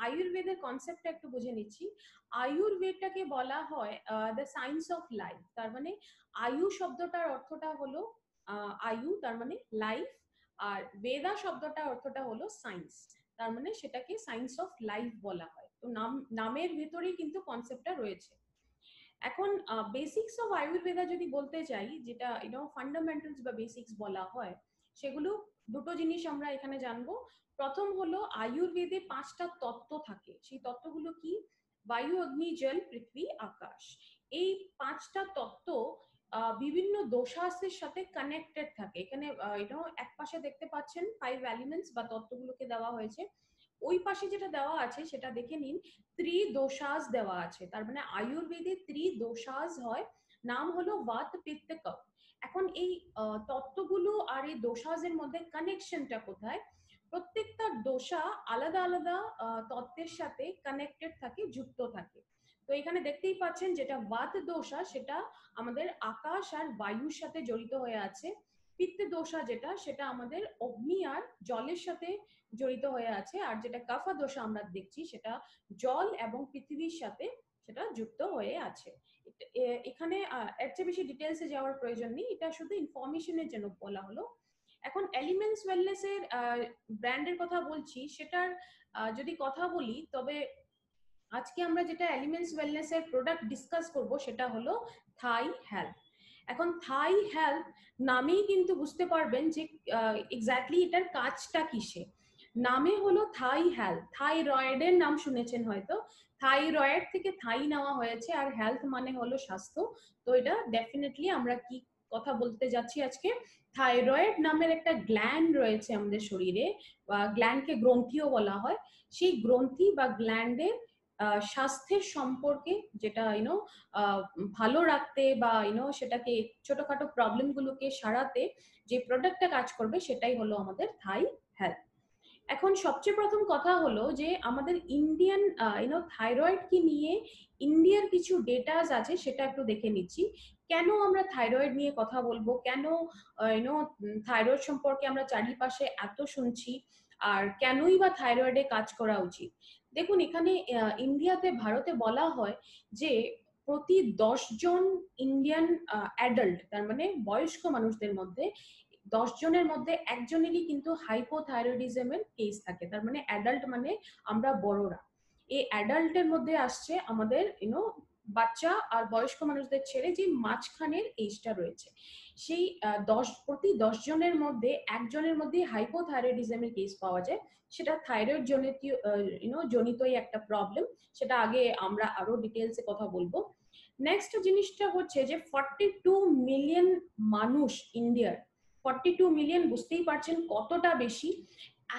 আয়ুর্বেদের কনসেপ্টটা একটু বুঝে নিচ্ছি। আয়ুর্বেদটাকে বলা হয় দ্য সায়েন্স অফ লাইফ। তার মানে আয়ু শব্দটার অর্থটা হলো আয়ু, তার মানে লাইফ, আর বেদা শব্দটার অর্থটা হলো সায়েন্স, তার মানে সেটাকে সায়েন্স অফ লাইফ বলা হয়। তো নামের ভিতরেই কিন্তু কনসেপ্টটা রয়েছে। এখন বেসিক্স অফ আয়ুর্বেদা যদি বলতে চাই, যেটা ফান্ডামেন্টালস বা বেসিক্স বলা হয়, সেগুলো দুটো জিনিস আমরা এখানে জানবো। প্রথম হলো আয়ুর্বেদে 5টা তত্ত্ব থাকে। সেই তত্ত্বগুলো কি? বায়ু, অগ্নি, জল, পৃথিবী, আকাশ। এই 5টা তত্ত্ব বিভিন্ন দোষাসের সাথে কানেক্টেড থাকে। এখানে এক পাশে দেখতে পাচ্ছেন 5 এলিমেন্টস বা তত্ত্বগুলোকে দেওয়া হয়েছে। ওই পাশে যেটা দেওয়া আছে সেটা দেখে নিন, ত্রিদোষাস দেওয়া আছে। তার মানে আয়ুর্বেদে ত্রিদোষাস হয়, নাম হলো বাত, পিত্ত, কফ। এখন এই তত্ত্বগুলো আর এই দোষাসের মধ্যে কানেকশনটা কোথায়? প্রত্যেকটা দোষা আলাদা আলাদা তত্ত্বের সাথে কানেক্টেড থাকে, যুক্ত থাকে। তো এখানে দেখতেই পাচ্ছেন যেটা বাত দোষা, সেটা আমাদের আকাশ আর বায়ুর সাথে জড়িত হয়ে আছে। পিত্ত দোষা যেটা, সেটা আমাদের অগ্নি আর জলের সাথে জড়িত হয়ে আছে। আর যেটা কাফা দোষা আমরা দেখছি, সেটা জল এবং পৃথিবীর সাথে সেটা যুক্ত হয়ে আছে। এখানে এর চেয়ে বেশি ডিটেলসে যাওয়ার প্রয়োজন নেই, এটা শুধু ইনফরমেশনের জন্য বলা হলো। এখন এলিমেন্টস ওয়েলনেস এর ব্র্যান্ডের কথা বলছি, সেটার যদি কথা বলি, তবে আজকে আমরা যেটা এলিমেন্টস ওয়েলনেস এর প্রোডাক্ট ডিসকাস করব সেটা হলো থাই হেলথ। এখন থাই হেলথ নামেই কিন্তু বুঝতে পারবেন যে এক্স্যাক্টলি এটার কাজটা কিসে। নামে হলো থাই হেলথ, থাইরয়েডের নাম শুনেছেন হয়তো, থাইরয়েড থেকে থাই নেওয়া হয়েছে, আর হেলথ মানে হলো স্বাস্থ্য। তো এটা ডেফিনেটলি আমরা কি কথা বলতে যাচ্ছি আজকে, থাইরয়েড নামের একটা গ্ল্যান্ড রয়েছে আমাদের শরীরে, বা গ্ল্যান্ডকে গ্রন্থিও বলা হয়। সেই গ্রন্থি বা গ্ল্যান্ডের স্বাস্থ্যের সম্পর্কে, যেটা ভালো রাখতে বা সেটাকে ছোটখাটো প্রবলেম গুলোকে সারাতে যে প্রোডাক্টটা কাজ করবে, সেটাই হলো আমাদের থাই হেলথ। এখন সবচেয়ে প্রথম কথা হলো যে আমাদের ইন্ডিয়ান থাইরয়েড কি নিয়ে ইন্ডিয়ার কিছু ডেটাস আছে, সেটা একটু দেখে নিচ্ছি। কেন আমরা থাইরয়েড নিয়ে কথা বলবো, কেন থাইরয়েড সম্পর্কে আমরা চারিপাশে এত শুনছি, আর কেনই বা থাইরয়েডে কাজ করা উচিত। দেখুন, এখানে ইন্ডিয়াতে, ভারতে বলা হয় যে প্রতি 10 জন ইন্ডিয়ান অ্যাডাল্ট, তার মানে বয়স্ক মানুষদের মধ্যে 10 জনের মধ্যে একজনেরই কিন্তু হাইপোথাইরয়েডিজমের কেস থাকে। তার মানে অ্যাডাল্ট মানে আমরা বড়রা। এই অ্যাডাল্টের মধ্যে আসছে আমাদের বাচ্চা আর বয়স্ক মানুষদের ছেড়ে যে মাঝখানের এজটা রয়েছে, সেই প্রতি 10 জনের মধ্যে একজনের মধ্যে হাইপোথাইরয়েডিজমের কেস পাওয়া যায়। সেটা থাইরয়েড জনিত জনিতই একটা প্রবলেম। সেটা আগে আমরা আরো ডিটেলসে কথা বলবো। নেক্সট জিনিসটা হচ্ছে যে 42 মিলিয়ন মানুষ ইন্ডিয়ার, 42 মিলিয়ন, বুঝতেই পারছেন কতটা বেশি।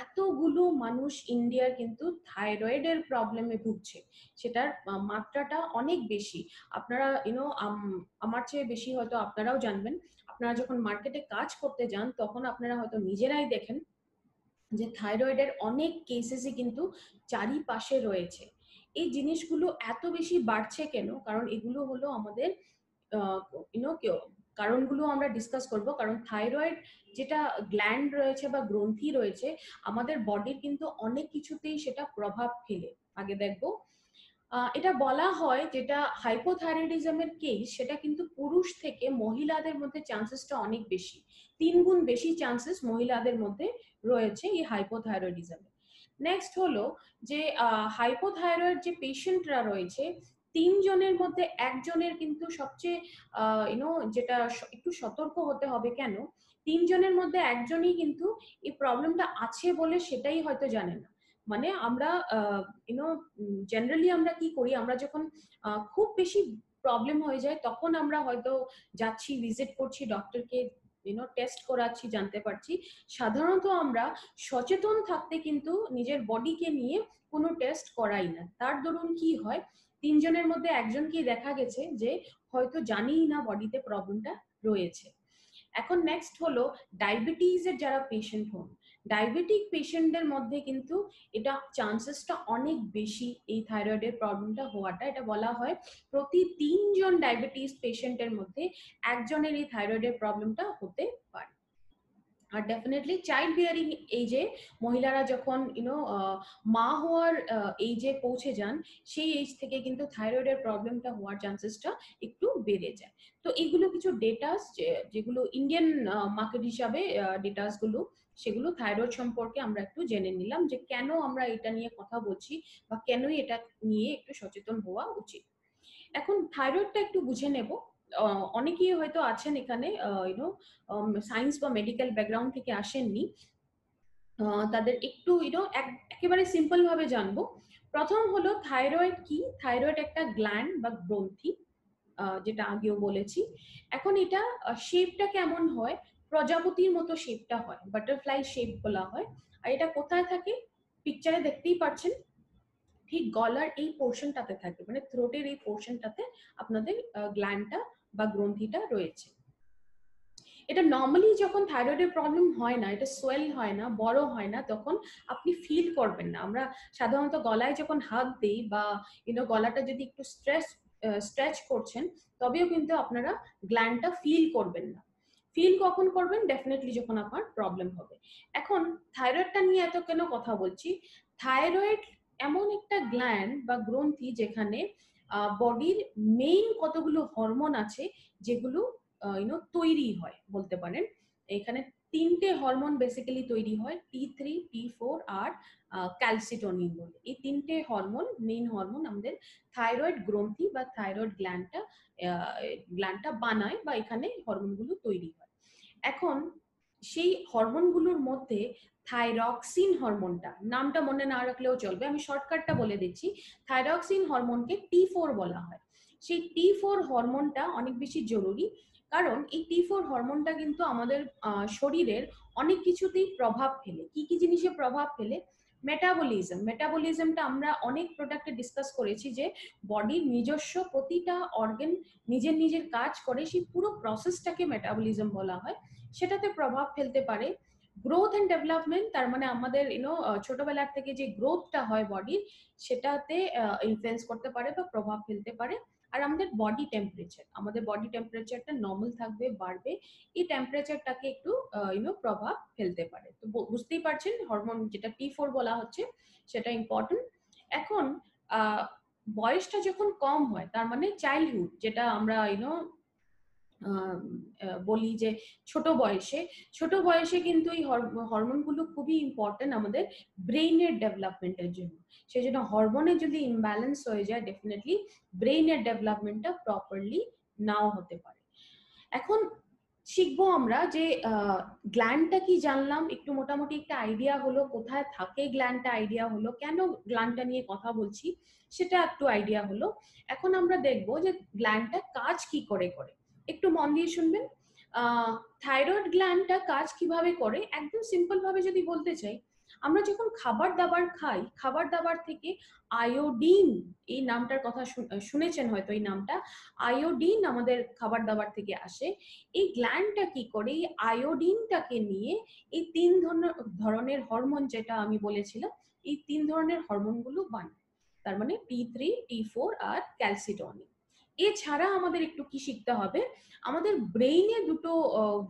এতগুলো মানুষ ইন্ডিয়ার কিন্তু থাইরয়েডের প্রবলেমে ভুগছে, সেটার মাত্রাটা অনেক বেশি। আপনারা আমার চেয়ে বেশি হয়তো আপনারাও জানবেন। আপনারা যখন মার্কেটে কাজ করতে যান, তখন আপনারা হয়তো নিজেরাই দেখেন যে থাইরয়েডের অনেক কেসেসই কিন্তু চারিপাশে রয়েছে। এই জিনিসগুলো এত বেশি বাড়ছে কেন? কারণ এগুলো হলো আমাদের কারণগুলো আমরা ডিসকাস করব। কারণ থাইরয়েড যেটা গ্ল্যান্ড রয়েছে বা গ্রন্থি রয়েছে, আমাদের বডির কিন্তু অনেক কিছুতেই সেটা প্রভাব ফেলে। আগে দেখবো, এটা বলা হয় যেটা হাইপোথাইরয়েডিজমের কেস, সেটা কিন্তু পুরুষ থেকে মহিলাদের মধ্যে চান্সেসটা অনেক বেশি, 3 গুণ বেশি চান্সেস মহিলাদের মধ্যে রয়েছে এই হাইপোথাইরয়েডিজমের। নেক্সট হলো যে হাইপোথাইরয়েড যে পেশেন্টরা রয়েছে, 3 জনের মধ্যে একজনের কিন্তু সবচেয়ে যেটা একটু সতর্ক হতে হবে। কেন? 3 জনের মধ্যে একজনই কিন্তু এই প্রবলেমটা আছে বলে সেটাই হয়তো জানে না। মানে আমরা জেনারেলি আমরা কি করি, আমরা যখন খুব বেশি প্রবলেম হয়ে যায়, তখন আমরা হয়তো যাচ্ছি, ভিজিট করছি ডক্টরকে, টেস্ট করাচ্ছি, জানতে পারছি। সাধারণত আমরা সচেতন থাকতে কিন্তু নিজের বডিকে নিয়ে কোনো টেস্ট করাই না। তার দরুন কি হয়, 3 জনের মধ্যে একজনকেই দেখা গেছে যে হয়তো জানিই না বডিতে প্রবলেমটা রয়েছে। এখন নেক্সট হলো ডায়াবেটিসের যারা পেশেন্ট হন, ডায়াবেটিক পেশেন্টদের মধ্যে কিন্তু এটা চান্সেসটা অনেক বেশি এই থাইরয়েডের প্রবলেমটা হওয়াটা। এটা বলা হয় প্রতি 3 জন ডায়াবেটিস পেশেন্টের মধ্যে একজনের এই থাইরয়েডের প্রবলেমটা হতে পারে। আর ডেফিনেটলি চাইল্ড বিয়ারিং এজে মহিলারা যখন মা হওয়ার এইজে পৌঁছে যান, সেই এজ থেকে কিন্তু থাইরয়েডের প্রবলেমটা হওয়ার চান্সেসটা একটু বেড়ে যায়। তো এইগুলো কিছু ডেটাস যেগুলো ইন্ডিয়ান মার্কেট হিসাবে ডেটাস গুলো, সেগুলো থাইরয়েড সম্পর্কে আমরা একটু জেনে নিলাম যে কেন আমরা এটা নিয়ে কথা বলছি বা কেনই এটা নিয়ে একটু সচেতন হওয়া উচিত। এখন থাইরয়েডটা একটু বুঝে নেব। অনেকেই হয়তো আছেন এখানে সায়েন্স বা মেডিকেল ব্যাকগ্রাউন্ড থেকে আসেননি, তাদের একটু একেবারে সিম্পল ভাবে জানবো। প্রথম হলো থাইরয়েড কি। থাইরয়েড একটা গ্ল্যান্ড বা গ্রন্থি, যেটা আগেও বলেছি। এখন এটা শেপটা কেমন হয়, প্রজাপতির মতো শেপটা হয়, বাটারফ্লাই শেপ বলা হয়। আর এটা কোথায় থাকে, পিকচারে দেখতেই পাচ্ছেন, ঠিক গলার এই পোর্শনটাতে থাকে, মানে থ্রোটের এই পোর্শনটাতে আপনাদের গ্ল্যান্ডটা বা গ্রন্থিটা রয়েছে। এটা নর্মালি যখন থাইরয়েডের প্রবলেম হয় না, এটা সোয়েল হয় না, বড় হয় না, তখন আপনি ফিল করবেন না। আমরা সাধারণত গলায় যখন হাত দিই বা গলাটা যদি একটু স্ট্রেচ করছেন, তবেও কিন্তু আপনারা গ্ল্যান্ডটা ফিল করবেন না। ফিল কখন করবেন, ডেফিনেটলি যখন আপনার প্রবলেম হবে। এখন থাইরয়েডটা নিয়ে এত কেন কথা বলছি, থাইরয়েড এমন একটা গ্ল্যান্ড বা গ্রন্থি যেখানে বডির মেইন কতগুলো হরমোন আছে যেগুলো তৈরি হয় বলতে পারেন। এখানে তিনটে হরমোন বেসিক্যালি তৈরি হয়, T3, T4 আর ক্যালসিটোনিন বলে। এই তিনটে হরমোন, মেইন হরমোন আমাদের থাইরয়েড গ্রন্থি বা থাইরয়েড গ্ল্যান্ডটা বানায় বা এখানে হরমোনগুলো তৈরি হয়। এখন সেই হরমোনগুলোর মধ্যে থাইরক্সিন হরমোনটা, নামটা মনে না রাখলেও চলবে, আমি শর্টকাটটা বলে দিচ্ছি। থাইরক্সিন হরমোনকে T4 বলা হয়। সেই T4 হরমোনটা অনেক বেশি জরুরি, কারণ এই T4 হরমোনটা কিন্তু আমাদের শরীরের অনেক কিছুতেই প্রভাব ফেলে। কি কি জিনিসে প্রভাব ফেলে, মেটাবলিজমটা আমরা অনেক প্রোডাক্টে ডিসকাস করেছি যে বডির নিজস্ব প্রতিটা অর্গান নিজের নিজের কাজ করে, সেই পুরো প্রসেসটাকে মেটাবলিজম বলা হয়। সেটাতে প্রভাব ফেলতে পারে। গ্রোথ এন্ড ডেভেলপমেন্ট, তার মানে আমাদের ছোটবেলার থেকে যে গ্রোথটা হয় বডির, সেটাতে ইনফ্লুয়েন্স করতে পারে বা প্রভাব ফেলতে পারে। আর আমাদের বডি টেম্পারেচারটা নর্মাল থাকবে, বাড়বে, এই টেম্পারেচারটাকে একটু প্রভাব ফেলতে পারে। তো বুঝতেই পারছেন হরমোন যেটা T4 বলা হচ্ছে সেটা ইম্পর্টেন্ট। এখন বয়সটা যখন কম হয়, তার মানে চাইল্ডহুড, যেটা আমরা বলি যে ছোট বয়সে কিন্তু এই হরমোনগুলো খুবই ইম্পর্টেন্ট আমাদের ব্রেইনের ডেভেলপমেন্টের জন্য। সেই জন্য হরমোনে যদি ইমব্যালেন্স হয়ে যায়, ডেফিনেটলি ব্রেইনের ডেভেলপমেন্টটা প্রপারলি নাও হতে পারে। এখন শিখবো আমরা যে গ্ল্যান্ডটা কি, জানলাম একটু, মোটামুটি একটা আইডিয়া হলো কোথায় থাকে গ্ল্যান্ডটা, আইডিয়া হলো কেন গ্ল্যান্ডটা নিয়ে কথা বলছি সেটা একটু আইডিয়া হলো। এখন আমরা দেখবো যে গ্ল্যান্ডটা কাজ কি করে করে। একটু মন দিয়ে শুনবেন। থাইরয়েড গ্ল্যান্ডটা কাজ কিভাবে করে, একদম সিম্পল ভাবে যদি বলতে চাই, আমরা যখন খাবার দাবার খাই, খাবার দাবার থেকে আয়োডিন, এই নামটার কথা শুনেছেন হয়তো, এই নামটা আয়োডিন আমাদের খাবার দাবার থেকে আসে। এই গ্ল্যান্ডটা কি করে, এই আয়োডিনটাকে নিয়ে এই তিন ধরনের হরমোন যেটা আমি বলেছিলাম, এই তিন ধরনের হরমোনগুলো বানায়। তার মানে T3, T4 আর ক্যালসিটনিন। এছাড়া আমাদের একটু কি শিখতে হবে, আমাদের ব্রেইনে দুটো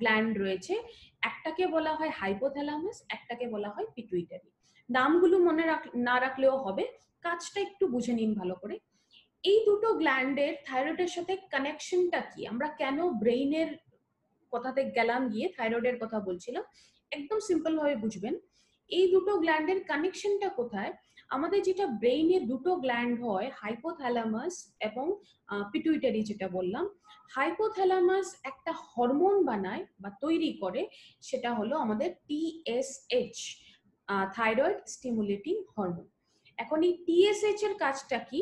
গ্ল্যান্ড রয়েছে, একটাকে বলা হয় হাইপোথ্যালামাস, একটাকে বলা হয় পিটুইটারি। নামগুলো মনে না রাখলেও হবে, কাজটা একটু বুঝে নিন ভালো করে। এই দুটো গ্ল্যান্ডের থাইরয়েডের সাথে কানেকশনটা কি, আমরা কেন ব্রেইনের কথাতে গেলাম গিয়ে থাইরয়েডের কথা বলছিলাম, একদম সিম্পল ভাবে বুঝবেন। এই দুটো গ্ল্যান্ডের কানেকশনটা কোথায়, আমাদের যেটা ব্রেইনে দুটো গ্ল্যান্ড হয়, হাইপোথ্যালামাস এবং পিটুইটারি, যেটা বললাম। হাইপোথ্যালামাস একটা হরমোন বানায় বা তৈরি করে, সেটা হলো আমাদের TSH, থাইরয়েড স্টিমুলেটিং হরমোন। এখন এই TSH এর কাজটা কি,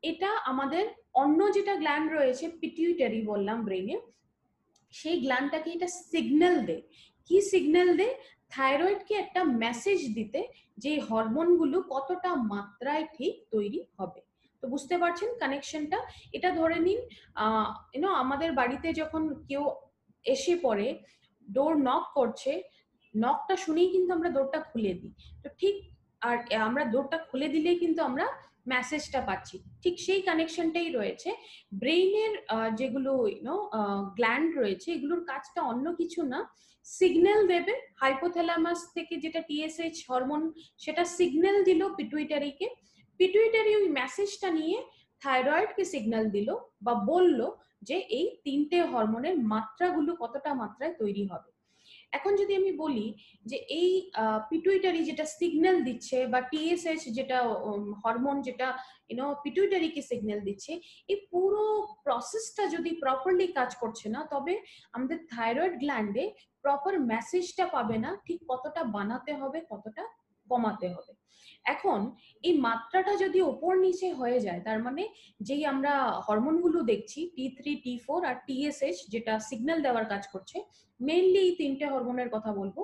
এটা আমাদের অন্য যেটা গ্ল্যান্ড রয়েছে পিটুইটারি বললাম ব্রেইনে, সেই গ্ল্যান্ডটাকে এটা সিগন্যাল দেয়। কি সিগন্যাল দেয়, থাইরয়েডকে একটা মেসেজ দিতে যে হরমোনগুলো কতটা মাত্রায় ঠিক তৈরি হবে। তো বুঝতে পারছেন কানেকশনটা। এটা ধরে নিন আমাদের বাড়িতে যখন কেউ এসে পড়ে, ডোর নক করছে, নকটা শুনেই কিন্তু আমরা ডোরটা খুলে দিই। তো ঠিক আর আমরা ডোরটা খুলে দিলেই কিন্তু আমরা মেসেজটা পাচ্ছি। ঠিক সেই কানেকশনটাই রয়েছে ব্রেইনের যেগুলো গ্ল্যান্ড রয়েছে, এগুলোর কাজটা অন্য কিছু না, সিগন্যাল দেবে হাইপোথ্যালামাস থেকে, যেটা টিএসএইচ হরমোন, সেটা সিগন্যাল দিল পিটুইটারিকে, পিটুইটারি ওই মেসেজটা নিয়ে থাইরয়েডকে সিগন্যাল দিল বা বলল যে এই তিনটে হরমোনের মাত্রাগুলো কতটা মাত্রায় তৈরি হবে। এখন যদি আমি বলি যে এই পিটুইটারি যেটা সিগন্যাল দিচ্ছে বা টিএসএইচ যেটা হরমোন যেটা পিটুইটারিকে সিগন্যাল দিচ্ছে, এই পুরো প্রসেসটা যদি প্রপারলি কাজ করছে না, তবে আমাদের থাইরয়েড গ্ল্যান্ডে প্রপার মেসেজটা পাবে না ঠিক কতটা বানাতে হবে, কতটা কমাতে হবে। এখন এই মাত্রাটা যদি ওপর নিচে হয়ে যায়, তার মানে যেই আমরা হরমোনগুলো দেখছি T3 T4 আর টিএসএইচ যেটা সিগন্যাল দেওয়ার কাজ করছে, মেইনলি এই তিনটে হরমোনের কথা বলবো,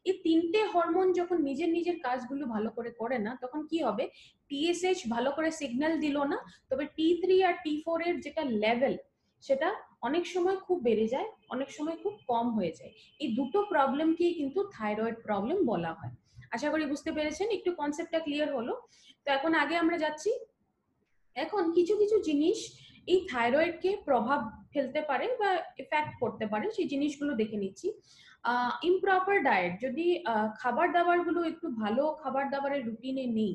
এই তিনটে হরমোন যখন নিজের নিজের কাজগুলো ভালো করে করে না, তখন কি হবে, টিএসএইচ ভালো করে সিগন্যাল দিল না, তবে T3 আর T4 এর যেটা লেভেল সেটা অনেক সময় খুব বেড়ে যায়, অনেক সময় খুব কম হয়ে যায়। এই দুটো প্রবলেমকেই কিন্তু থাইরয়েড প্রবলেম বলা হয়। আশা করি বুঝতে পেরেছেন, একটু কনসেপ্টটা ক্লিয়ার হলো। তো এখন আগে আমরা যাচ্ছি, এখন কিছু কিছু জিনিস এই থাইরয়েডকে প্রভাব ফেলতে পারে বা এফেক্ট করতে পারে, সেই জিনিসগুলো দেখে নিচ্ছি। ইমপ্রপার ডায়েট, যদি খাবার দাবারগুলো একটু ভালো খাবার দাবারের রুটিনে নেই,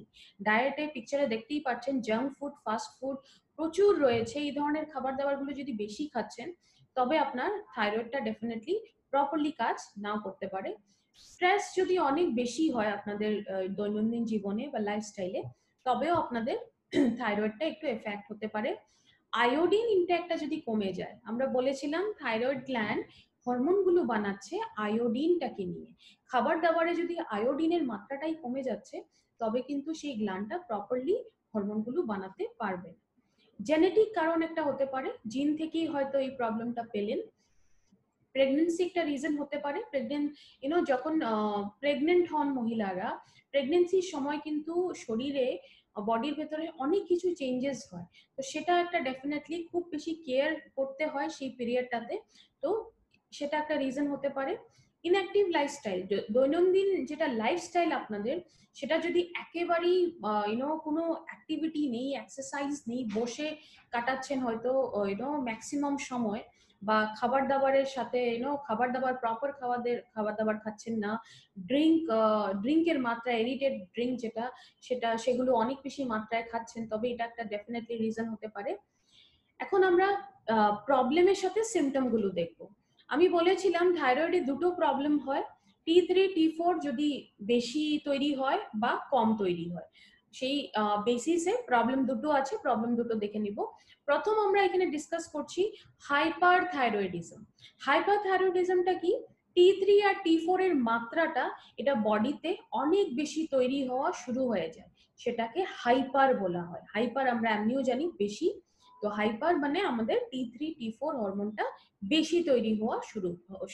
ডায়েটে পিকচারে দেখতেই পাচ্ছেন জাঙ্ক ফুড, ফাস্ট ফুড প্রচুর রয়েছে, এই ধরনের খাবার দাবারগুলো যদি বেশি খাচ্ছেন, তবে আপনার থাইরয়েডটা ডেফিনেটলি প্রপারলি কাজ নাও করতে পারে। স্ট্রেস যদি অনেক বেশি হয় আপনাদের দৈনন্দিন জীবনে বা লাইফস্টাইলে, তবেও আপনাদের থাইরয়েডটা একটু এফেক্ট হতে পারে। আয়োডিন ইনটেকটা যদি কমে যায়, আমরা বলেছিলাম থাইরয়েড গ্ল্যান্ড হরমোনগুলো বানাচ্ছে আয়োডিনটাকে নিয়ে, খাবার দাবারে যদি আয়োডিনের মাত্রাটাই কমে যাচ্ছে, তবে কিন্তু সেই গ্ল্যান্ডটা প্রপারলি হরমোনগুলো বানাতে পারবে না। জেনেটিক কারণ একটা হতে পারে, জিন থেকেই হয়তো এই প্রবলেমটা পেলেন। প্রেগনেন্সি একটা রিজন হতে পারে, যখন প্রেগনেন্ট হন মহিলারা, প্রেগনেন্সির সময় কিন্তু শরীরে বডির ভেতরে অনেক কিছু চেঞ্জেস হয়, তো সেটা একটা ডেফিনেটলি খুব বেশি কেয়ার করতে হয় সেই পিরিয়ডটাতে, তো সেটা একটা রিজন হতে পারে। ইনঅ্যাক্টিভ লাইফস্টাইল, দৈনন্দিন যেটা লাইফস্টাইল আপনাদের, সেটা যদি একেবারেই কোনো অ্যাক্টিভিটি নেই, এক্সারসাইজ নেই, বসে কাটাচ্ছেন হয়তো ম্যাক্সিমাম সময়, বা খাবার দাবারের সাথে খাবার দাবার প্রপার খাবার দাবার খাচ্ছেন না, ড্রিঙ্কের মাত্রা, এডিটেড ড্রিঙ্ক যেটা, সেগুলো অনেক বেশি মাত্রায় খাচ্ছেন, তবে এটা একটা ডেফিনেটলি রিজন হতে পারে। এখন আমরা প্রবলেমের সাথে সিমটম গুলো দেখবো। আমি বলেছিলাম থাইরয়েডে দুটো প্রবলেম হয়, T3 T4 যদি বেশি তৈরি হয় বা কম তৈরি হয়, সেই বেসিসে প্রবলেম দুটো আছে, প্রবলেম দুটো দেখে নিব। প্রথম আমরা এখানে ডিসকাস করছি হাইপার থাইরয়েডিজম। হাইপার থাইরয়েডিজমটা কি, T3 আর T4 এর মাত্রাটা এটা বডিতে অনেক বেশি তৈরি হওয়া শুরু হয়ে যায়, সেটাকে হাইপার বলা হয়। হাইপার আমরা এমনিও জানি বেশি, তো হাইপার মানে আমাদের T3 T4 হরমোনটা বেশি তৈরি হওয়া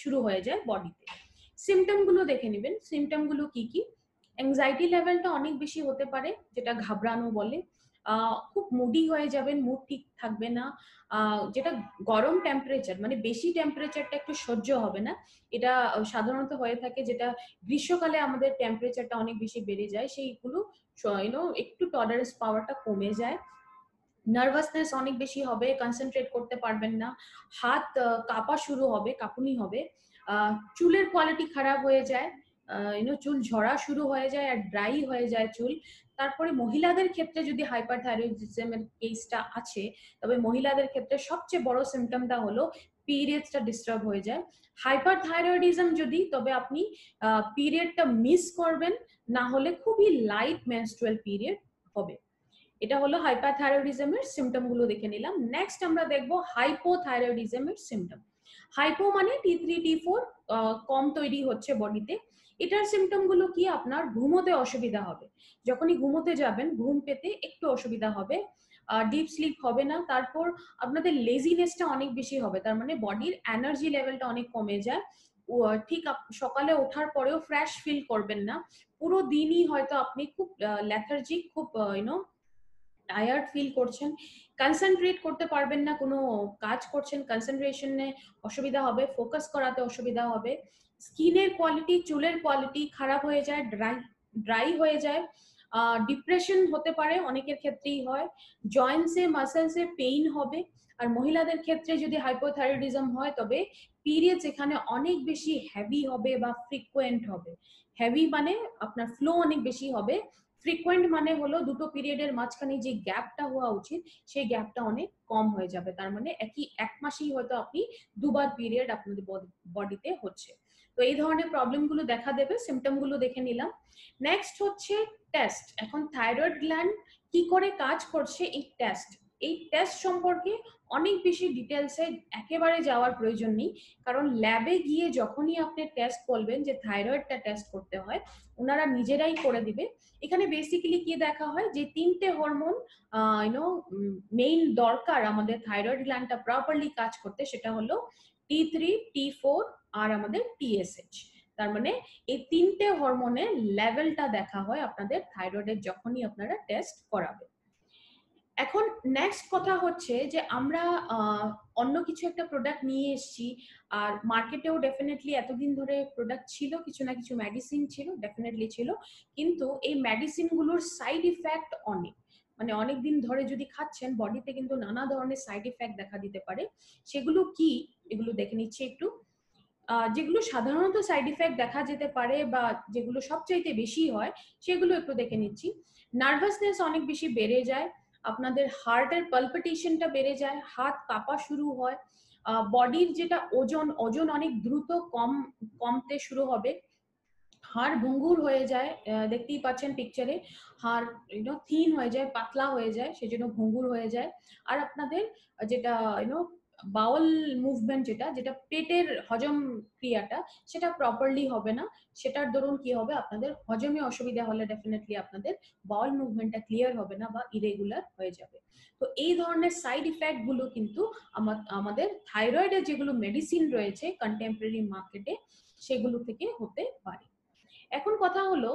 শুরু হয়ে যায় বডিতে। সিমটম গুলো দেখে নেবেন, সিমটম গুলো কি কি, অ্যাংজাইটি লেভেলটা অনেক বেশি হতে পারে, যেটা ঘাবড়ানো বলে, খুব মুডি হয়ে যাবেন, মুড ঠিক থাকবে না, যেটা গরম টেম্পারেচার মানে বেশি টেম্পারেচারটা একটু সহ্য হবে না, এটা সাধারণত হয়ে থাকে, যেটা গ্রীষ্মকালে আমাদের টেম্পারেচারটা অনেক বেশি বেড়ে যায়, সেইগুলো একটু টলারেন্স পাওয়ারটা কমে যায়। নার্ভাসনেস অনেক বেশি হবে, কনসেন্ট্রেট করতে পারবেন না, হাত কাঁপা শুরু হবে, কাঁপুনি হবে, চুলের কোয়ালিটি খারাপ হয়ে যায়, চুল ঝরা শুরু হয়ে যায় আর ড্রাই হয়ে যায় চুল। তারপরে মহিলাদের ক্ষেত্রে যদি হাইপারথাইরয়েডিজমের কেসটা আছে, তবে মহিলাদের ক্ষেত্রে সবচেয়ে বড় সিমটমটা হলো পিরিয়ডসটা ডিস্টার্ব হয়ে যায়। হাইপারথাইরয়েডিজম যদি, তবে আপনি পিরিয়ডটা মিস করবেন, না হলে খুবই লাইট মেনস্ট্রুয়াল পিরিয়ড হবে। এটা হলো হাইপারথাইরয়েডিজমের সিমটম গুলো দেখে নিলাম। নেক্সট আমরা দেখবো হাইপোথাইরয়েডিজমের সিমটম। হাইপো মানে T3 T4 কম তৈরি হচ্ছে বডিতে। এটার সিমটম গুলো কি, আপনার ঘুমোতে অসুবিধা হবে, যখনই ঘুমোতে যাবেন ঘুম পেতে একটু অসুবিধা হবে, ডিপ স্লিপ হবে না, তারপর আপনাদের লেজিনেসটা অনেক বেশি হবে, তার মানে বডির এনার্জি লেভেলটা অনেক কমে যায়, ঠিক সকালে ওঠার পরেও ফ্রেশ ফিল করবেন না, পুরো দিনই হয়তো আপনি খুব লেথার্জিক, খুব টায়ার্ড ফিল করছেন, কনসেন্ট্রেট করতে পারবেন না, কোনো কাজ করছেন কনসেন্ট্রেশনে অসুবিধা হবে, ফোকাস করাতে অসুবিধা হবে, স্কিনের কোয়ালিটি, চুলের কোয়ালিটি খারাপ হয়ে যায়, ড্রাই হয়ে যায়, ডিপ্রেশন হতে পারে, অনেকের ক্ষেত্রেই হয়, জয়েন্টসে মাসেলসে পেইন হবে। আর মহিলাদের ক্ষেত্রে যদি হাইপোথাইরয়েডিজম হয় তবে পিরিয়ডস এখানে অনেক বেশি হেভি হবে বা ফ্রিকোয়েন্ট হবে। হেভি মানে আপনার ফ্লো অনেক বেশি হবে, ফ্রিকোয়েন্ট মানে হলো দুটো পিরিয়ডের মাঝখানে যে গ্যাপটা হওয়া উচিত সেই গ্যাপটা অনেক কম হয়ে যাবে। তার মানে এক মাসেই হয়তো আপনি দুবার পিরিয়ড আপনাদের বডিতে হচ্ছে। তো এই ধরনের প্রবলেমগুলো দেখা দেবে, সিমটমগুলো দেখে নিলাম। নেক্সট হচ্ছে টেস্ট। এখন থাইরয়েড গ্ল্যান্ড কি করে কাজ করছে এই টেস্ট সম্পর্কে অনেক বেশি ডিটেলসে একেবারে যাওয়ার প্রয়োজন নেই, কারণ ল্যাবে গিয়ে যখনই আপনি টেস্ট বলবেন যে থাইরয়েডটা টেস্ট করতে হয়, ওনারা নিজেরাই করে দিবে। এখানে বেসিক্যালি কি দেখা হয় যে তিনটে হরমোন মেইন দরকার আমাদের থাইরয়েড গ্ল্যান্ডটা প্রপারলি কাজ করতে, সেটা হলো T3, T4 আর আমাদের TSH। তার মানে এই তিনটে হরমোনের লেভেলটা দেখা হয় আপনাদের থাইরয়েডের যখনই আপনারা টেস্ট করাবেন। এখন নেক্সট কথা হচ্ছে যে আমরা অন্য কিছু একটা প্রোডাক্ট নিয়ে এসেছি, আর মার্কেটেও ডেফিনেটলি এতদিন ধরে প্রোডাক্ট ছিল, কিছু না কিছু মেডিসিন ছিল, ডেফিনেটলি ছিল, কিন্তু এই মেডিসিনগুলোর সাইড ইফেক্ট অনেক, মানে অনেক দিন ধরে যদি খাচ্ছেন বডিতে কিন্তু নানা ধরনের সাইড ইফেক্ট দেখা দিতে পারে। সেগুলো কি এগুলো দেখে নিচ্ছি একটু। যেগুলো সাধারণত সাইড ইফেক্ট দেখা যেতে পারে বা যেগুলো সবচাইতে বেশি হয় সেগুলো একটু দেখে নিচ্ছি। নার্ভাসনেস অনেক বেশি বেড়ে যায়, আপনাদের হার্টের পালপিটেশনটা বেড়ে যায়, হাত কাঁপা শুরু হয়, বডির যেটা ওজন অনেক দ্রুত কমতে শুরু হবে, হাড় ভঙ্গুর হয়ে যায়, দেখতেই পাচ্ছেন পিকচারে, হাড় থিন হয়ে যায়, পাতলা হয়ে যায়, সেজন্য ভঙ্গুর হয়ে যায়। আর আপনাদের যেটা বাউল মুভমেন্ট, যেটা যেটা পেটের হজম ক্রিয়াটা, সেটা প্রপারলি হবে না। সেটার দরুন কি হবে, আপনাদের হজমে অসুবিধা হলে ডেফিনেটলি আপনাদের বাউল মুভমেন্টটা ক্লিয়ার হবে না বা ইরেগুলার হয়ে যাবে। তো এই ধরনের সাইড ইফেক্ট গুলো কিন্তু আমাদের থাইরয়েডের যেগুলো মেডিসিন রয়েছে কন্টেম্পোরারি মার্কেটে সেগুলো থেকে হতে পারে। এখন কথা হলো,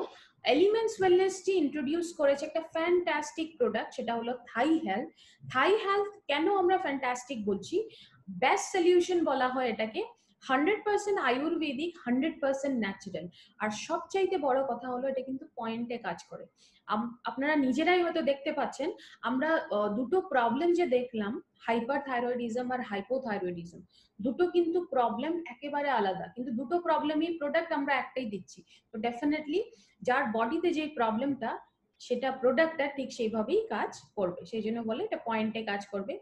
এলিমেন্টস ওয়েলনেস টি ইন্ট্রোডিউস করেছে একটা ফ্যান্টাস্টিক প্রোডাক্ট, সেটা হলো থাই হেলথ। থাই হেলথ কেন আমরা ফ্যান্টাস্টিক বলছি, বেস্ট সলিউশন বলা হয় এটাকে, 100% আয়ুর্বেদিক, 100% ন্যাচারাল। আর সবচাইতে বড় কথা হলো এটা কিন্তু পয়েন্টে কাজ করে। আপনারা নিজেরাই হয়তো দেখতে পাচ্ছেন, আমরা দুটো প্রবলেম যে দেখলাম, হাইপার থাইরয়েডিজম আর হাইপোথাইরয়েডিজম, দুটো কিন্তু প্রবলেম একেবারে আলাদা, কিন্তু দুটো প্রবলেমই প্রোডাক্ট আমরা একটাই দিচ্ছি। তো ডেফিনেটলি যার বডিতে যে প্রবলেমটা, সেটা প্রোডাক্টটা ঠিক সেইভাবেই কাজ করবে, সেই জন্য বলে এটা পয়েন্টে কাজ করবে।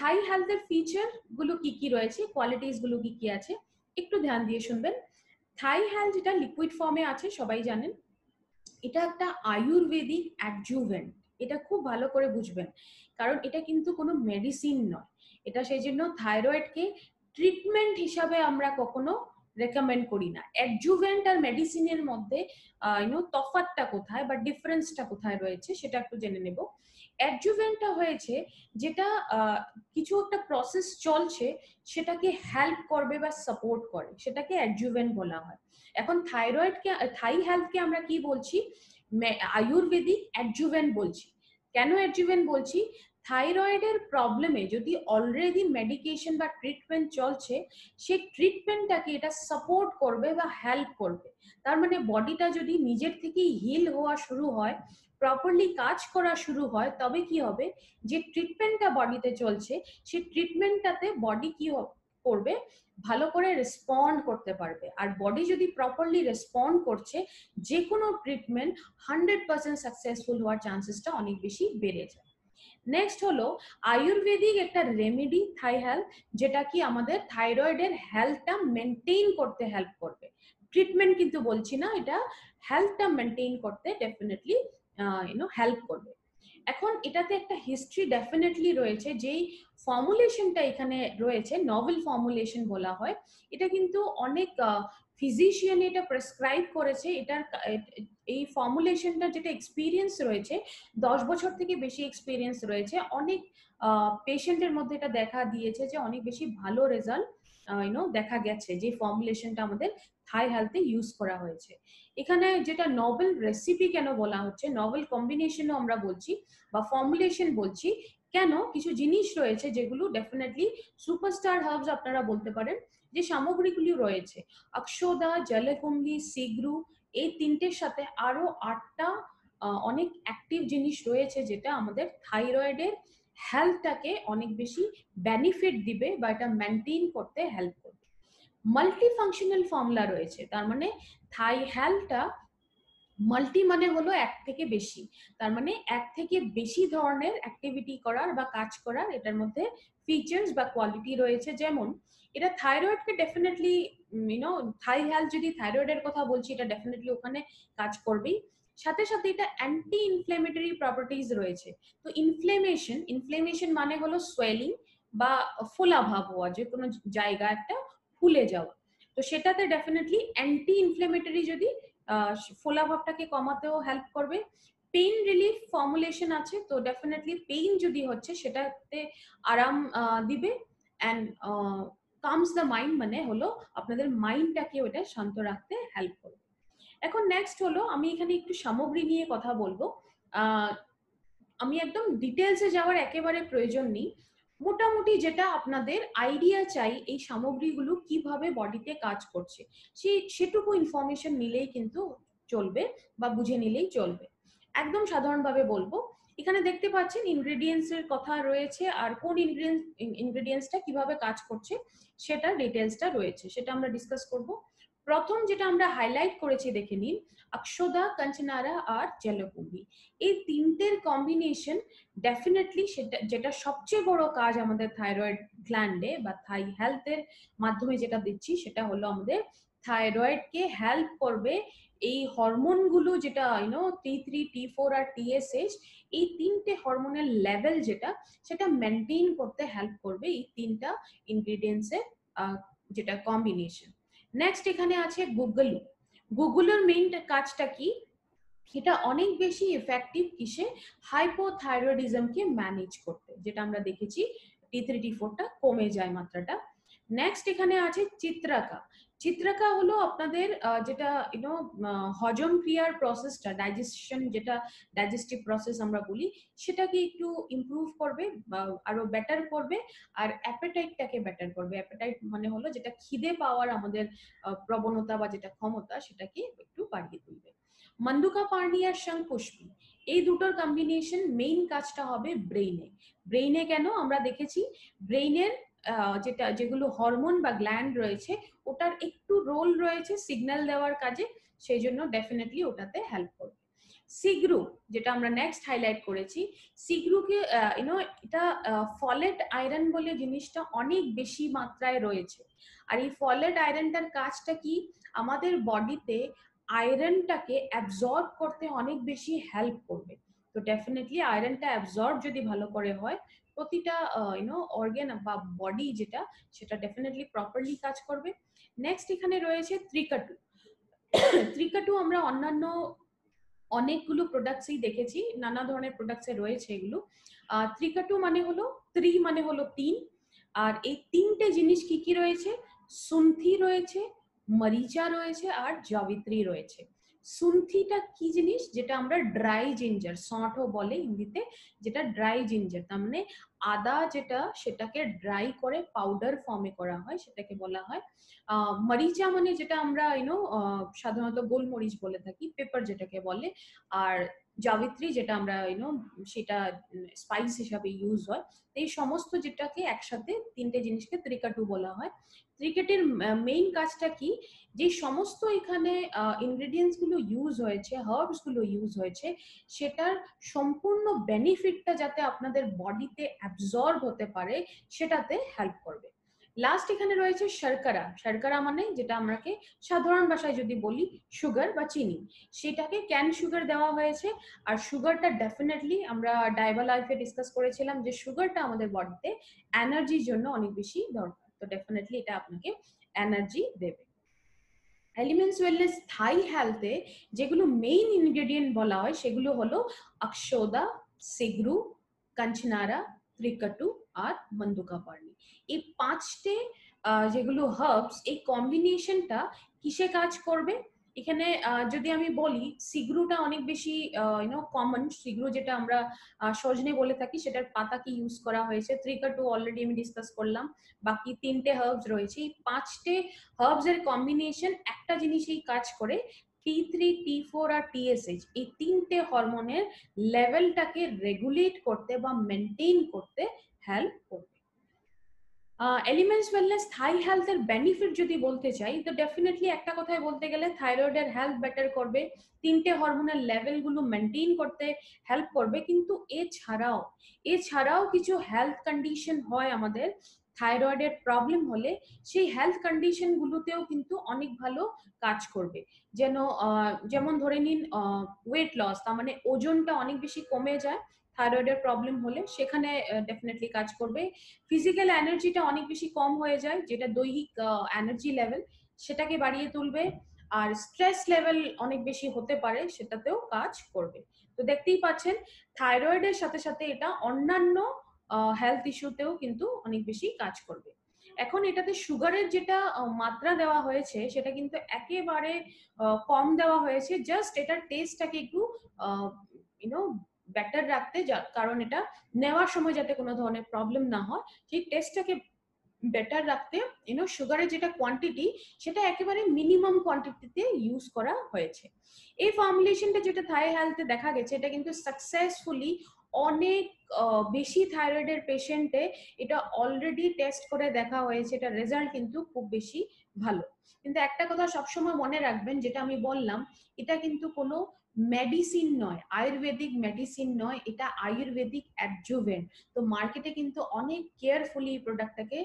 থাই হেলথের ফিচার গুলো কি কি রয়েছে, কোয়ালিটিস গুলো কি কি আছে, একটু ধ্যান দিয়ে শুনবেন। থাই হেলথ যেটা লিকুইড ফর্মে আছে সবাই জানেন, এটা একটা আয়ুর্বেদিক অ্যাডজুভেন্ট। এটা খুব ভালো করে বুঝবেন, কারণ এটা কিন্তু কোনো মেডিসিন নয়। এটা সেই জন্য থাইরয়েডকে ট্রিটমেন্ট হিসাবে আমরা কখনো রেকমেন্ড করি না। অ্যাডজুভেন্ট আর মেডিসিনের মধ্যে তফাৎটা কোথায় বা ডিফারেন্সটা কোথায় রয়েছে সেটা একটু জেনে নেব। অ্যাডজুভেন্টটা হয়েছে যেটা কিছু একটা প্রসেস চলছে, সেটাকে হেল্প করবে বা সাপোর্ট করে, সেটাকে অ্যাডজুভেন্ট বলা হয়। এখন থাই হেলথকে আমরা কি বলছি, আয়ুর্বেদিক অ্যাডজুভেন্ট বলছি। কেন অ্যাডজুভেন্ট বলছি, থাইরয়েডের প্রবলেমে যদি অলরেডি মেডিকেশন বা ট্রিটমেন্ট চলছে, সেই ট্রিটমেন্টটাকে এটা সাপোর্ট করবে বা হেল্প করবে। তার মানে বডিটা যদি নিজের থেকেই হিল হওয়া শুরু হয়, প্রপারলি কাজ করা শুরু হয়, তবে কি হবে, যে ট্রিটমেন্টটা বডিতে চলছে সেই ট্রিটমেন্টটাতে বডি কি করবে, ভালো করে রেসপন্ড করতে পারবে। আর বডি যদি প্রপারলি রেসপন্ড করছে, যে কোনো ট্রিটমেন্ট 100% সাকসেসফুল হওয়ার চান্সেসটা অনেক বেশি বেড়ে যায়। নেক্সট হলো আয়ুর্বেদিক একটা রেমেডি থাই হেলথ, যেটা কি আমাদের থাইরয়েডের হেলথটা মেনটেইন করতে হেল্প করবে। ট্রিটমেন্ট কিন্তু বলছি না, এটা হেলথটা মেনটেইন করতে ডেফিনেটলি হেল্প করবে। এখন এটাতে একটা হিস্ট্রি ডেফিনেটলি রয়েছে, যেই ফর্মুলেশনটা এখানে রয়েছে নভেল ফর্মুলেশন বলা হয়। এটা কিন্তু অনেক ফিজিশিয়ান এটা প্রেসক্রাইব করেছে। এটার এই ফর্মুলেশনটা যেটা এক্সপিরিয়েন্স রয়েছে, 10 বছর থেকে বেশি এক্সপিরিয়েন্স রয়েছে, অনেক পেশেন্টের মধ্যে এটা দেখা দিয়েছে যে অনেক বেশি ভালো রেজাল্ট দেখা গেছে যে ফর্মুলেশনটা আমাদের থাই হেলথে ইউজ করা হয়েছে। এখানে যেটা নভেল রেসিপি কেন বলা হচ্ছে, নভেল কম্বিনেশনও আমরা বলছি বা ফর্মুলেশন বলছি, কেন, কিছু জিনিস রয়েছে যেগুলো ডেফিনেটলি সুপারস্টার হার্বস আপনারা বলতে পারেন, যে সামগ্রীগুলি রয়েছে অক্ষদা, জলকুম্ভি, সিগ্রু, এই তিনটের সাথে আরো 8টা অনেক অ্যাক্টিভ জিনিস রয়েছে যেটা আমাদের থাইরয়েডের হেলথটাকে অনেক বেশি বেনিফিট দিবে বা এটা মেনটেন করতে হেল্প করবে। মাল্টি ফাংশনাল ফর্মুলা রয়েছে, তার মানে থাই হেলথটা মাল্টি মানে হলো এক থেকে বেশি, তার মানে এক থেকে বেশি ধরনের অ্যাক্টিভিটি করার বা কাজ করার এটার মধ্যে ফিচার্স বা কোয়ালিটি রয়েছে। যেমন এটা থাইরয়েডকে ডেফিনেটলি থাই হেলথ, যদি থাইরয়েডের কথা বলছি, এটা ডেফিনেটলি ওখানে কাজ করবেই। সাথে সাথে এটা অ্যান্টি ইনফ্লেমেটরি প্রপার্টিজ রয়েছে। তো ইনফ্লেমেশন মানে হলো সোয়েলিং বা ফোলাভাব হওয়া, যে কোনো জায়গা একটা ফুলে যাওয়া। তো সেটাতে ডেফিনেটলি অ্যান্টি ইনফ্লেমেটরি, যদি ফোলাভাবটাকে কমাতেও হেল্প করবে। পেইন রিলিফ ফর্মুলেশন আছে, তো ডেফিনেটলি পেইন যদি হচ্ছে সেটাতে আরাম দিবে। অ্যান্ড কামস দ্য মাইন্ড, মানে হলো আপনাদের মাইন্ডটাকে ওটা শান্ত রাখতে হেল্প করবে। এখন নেক্সট হলো, আমি এখানে একটু সামগ্রী নিয়ে কথা বলবো। আমি একদম ডিটেলসে যাওয়ার একেবারে প্রয়োজন নেই, মোটামুটি যেটা আপনাদের আইডিয়া চাই এই সামগ্রীগুলো কিভাবে বডিতে কাজ করছে, সেটুকু ইনফরমেশন নিলেই কিন্তু চলবে বা বুঝে নিলেই চলবে। একদম সাধারণভাবে বলবো, এখানে দেখতে পাচ্ছেন ইনগ্রেডিয়েন্টস এর কথা রয়েছে, আর কোন ইনগ্রেডিয়েন্টসটা কিভাবে কাজ করছে সেটা ডিটেলসটা রয়েছে, সেটা আমরা ডিসকাস করব। প্রথম যেটা আমরা হাইলাইট করেছি দেখে নিন, অক্ষদা, কাঞ্চনারা আর জলকুম্ভী, এই তিনটের কম্বিনেশন ডেফিনেটলি সেটা, যেটা সবচেয়ে বড় কাজ আমাদের থাইরয়েড গ্ল্যান্ডে বা থাই হেলথের মাধ্যমে যেটা দিচ্ছি, সেটা হলো আমাদের থাইরয়েডকে হেল্প করবে এই হরমোনগুলো, যেটা T3, T4 আর TSH, এই তিনটে হরমোনের লেভেল যেটা, সেটা মেনটেন করতে হেল্প করবে এই তিনটা ইনগ্রেডিয়েন্টস এর যেটা কম্বিনেশন। নেক্সট এখানে আছে গুগলু। গুগলের মেইন কাজটা কি, এটা অনেক বেশি এফেক্টিভ কিসে, হাইপোথাইরয়েডিজমকে ম্যানেজ করতে, যেটা আমরা দেখেছি T3 T4টা কমে যায় মাত্রাটা। নেক্সট এখানে আছে চিত্রাকা। চিত্রাকা হলো আপনাদের যেটা হজম ক্রিয়ার প্রসেসটা, ডাইজেশন, যেটা ডাইজেস্টিভ প্রসেস আমরা বলি, সেটাকে একটু ইমপ্রুভ করবে বা আরো বেটার করবে, আর অ্যাপেটাইটটাকে বেটার করবে। অ্যাপেটাইট মানে হলো যেটা খিদে পাওয়ার আমাদের প্রবণতা বা যেটা ক্ষমতা, সেটাকে একটু বাড়িয়ে তুলবে। মন্দুকা পার্নি আর শঙ্খপুষ্পী, এই দুটোর কম্বিনেশন মেইন কাজটা হবে ব্রেইনে। ব্রেইনে কেন, আমরা দেখেছি ব্রেইনের যেগুলো হরমোন বা গ্ল্যান্ড রয়েছে, ওটার একটু রোল রয়েছে সিগন্যাল দেওয়ার কাজে, সেই জন্য ডেফিনেটলি ওটাতে হেল্প করবে। সিগ্রু, যেটা আমরা নেক্সট হাইলাইট করেছি, সিগ্রুকে এটা ফলেট আয়রন বলে জিনিসটা অনেক বেশি মাত্রায় রয়েছে। আর এই ফলেট আয়রনটার কাজটা কি, আমাদের বডিতে আয়রনটাকে অ্যাবজর্ব করতে অনেক বেশি হেল্প করবে। তো ডেফিনেটলি আয়রনটা অ্যাবজর্ব যদি ভালো করে হয়, প্রতিটা অর্গান বা বডি যেটা, সেটা ডেফিনেটলি প্রপারলি কাজ করবে। নেক্সট এখানে রয়েছে ত্রিকাটু। ত্রিকাটু আমরা অন্যান্য অনেকগুলো প্রোডাক্টসই দেখেছি, নানা ধরনের প্রোডাক্টসে রয়েছে এগুলো। ত্রিকাটু মানে হলো, মানে হলো তিন, আর এই তিনটে জিনিস কি কি রয়েছে, সুন্থি রয়েছে, মরিচা রয়েছে আর জাবিত্রী রয়েছে। সুন্থিটা কি জিনিস, যেটা আমরা ড্রাই জিঞ্জার, সঁঠও বলে হিন্দিতে, যেটা ড্রাই জিঞ্জার, তার মানে আদা যেটা, সেটাকে ড্রাই করে পাউডার ফর্মে করা হয়, সেটাকে বলা হয় মরিচা, মানে যেটা আমরা সাধারণত গোলমরিচ বলে থাকি, পেপার যেটাকে বলে। আর জাবিত্রী, যেটা আমরা সেটা স্পাইস হিসাবে ইউজ হয়। এই সমস্ত যেটাকে একসাথে তিনটে জিনিসকে ত্রিকাটু বলা হয়। ত্রিকেটের মেইন কাজটা কি, যে সমস্ত এখানে ইনগ্রেডিয়েন্টস গুলো ইউজ হয়েছে, হার্বস গুলো ইউজ হয়েছে, সেটার সম্পূর্ণ বেনিফিটটা যাতে আপনাদের বডিতে অ্যাবজর্ব হতে পারে, সেটাতে হেল্প করবে। লাস্ট এখানে রয়েছে শর্করা। শর্করা মানে যেটা আমরাকে সাধারণ ভাষায় যদি বলি সুগার বা চিনি, সেটাকে ক্যান সুগার দেওয়া হয়েছে। আর সুগারটা ডেফিনেটলি আমরা ডায়াবা লাইফে ডিসকাস করেছিলাম যে সুগারটা আমাদের বডিতে এনার্জির জন্য অনেক বেশি দরকার, তো ডেফিনেটলি এটা আপনাকে এনার্জি দেবে। এলিমেন্টস ওয়েলনেস থাই হেলথে যেগুলো মেইন ইনগ্রেডিয়েন্ট বলা হয়, সেগুলো হলো অক্ষদা, সিগ্রু, কাঞ্চনারা, ত্রিকটু আর মন্দুকা পার্নি। এই পাঁচটে যেগুলো হার্বস, এই কম্বিনেশনটা কিসে কাজ করবে, এখানে যদি আমি বলি, সিগ্রুটা অনেক বেশি কমন। সিগ্রু যেটা আমরা সজনে বলে থাকি, সেটার পাতাকে ইউজ করা হয়েছে। ত্রিকটু অলরেডি আমি ডিসকাস করলাম। বাকি তিনটে হার্বস রয়েছে, এই পাঁচটে হার্বস এর কম্বিনেশন একটা জিনিসই কাজ করে, T3, T4 আর TSH এই তিনটে হরমোনের লেভেলটাকে রেগুলেট করতে বা মেনটেন করতে হেল্প করবে। এলিমেন্টস ওয়েলনেস থাই হেলথের বেনিফিট যদি বলতে চাই তো ডেফিনেটলি একটা কথাই বলতে গেলে থাইরয়েডের হেলথ বেটার করবে, তিনটে হরমোনের লেভেলগুলো মেনটেন করতে হেল্প করবে। কিন্তু এছাড়াও কিছু হেলথ কন্ডিশন হয় আমাদের থাইরয়েডের প্রবলেম হলে, সেই হেলথ কন্ডিশন গুলোতেও কিন্তু অনেক ভালো কাজ করবে। যেমন ধরে নিন ওয়েট লস, তার মানে ওজনটা অনেক বেশি কমে যায় থাইরয়েডের প্রবলেম হলে, সেখানে ডেফিনেটলি কাজ করবে। ফিজিক্যাল এনার্জিটা অনেক বেশি কম হয়ে যায়, যেটা দৈহিক এনার্জি লেভেল সেটাকে বাড়িয়ে তুলবে। আর স্ট্রেস লেভেল অনেক বেশি হতে পারে, সেটাতেও কাজ করবে। তো দেখতেই পাচ্ছেন থাইরয়েডের সাথে সাথে এটা অন্যান্য হেলথ ইস্যুতেও কিন্তু অনেক বেশি কাজ করবে। এখন এটাতে সুগারের যেটা মাত্রা দেওয়া হয়েছে সেটা কিন্তু একেবারে কম দেওয়া হয়েছে, জাস্ট এটার টেস্টটাকে একটু ইউনো বেটার রাখতে, কারণ এটা নেওয়ার সময় যাতে কোনো ধরনের প্রবলেম না হয় সেই টেস্টটাকে বেটার রাখতে সুগারের যেটা কোয়ান্টিটি সেটা একেবারে মিনিমাম কোয়ান্টিটিতে ইউজ করা হয়েছে। এই ফর্মুলেশনটা যেটা থাই হেলথে দেখা গেছে এটা কিন্তু সাকসেসফুলি অনেক বেশি থাইরয়েডের পেশেন্টে এটা অলরেডি টেস্ট করে দেখা হয়েছে, এটা রেজাল্ট কিন্তু খুব বেশি ভালো। কিন্তু একটা কথা সবসময় মনে রাখবেন, যেটা আমি বললাম, এটা কিন্তু কোনো মেডিসিন নয়, আয়ুর্বেদিক মেডিসিন নয়, এটা আয়ুর্বেদিক অ্যাডজুভেন্ট। তো মার্কেটে কিন্তু অনেক কেয়ারফুলি প্রোডাক্টটাকে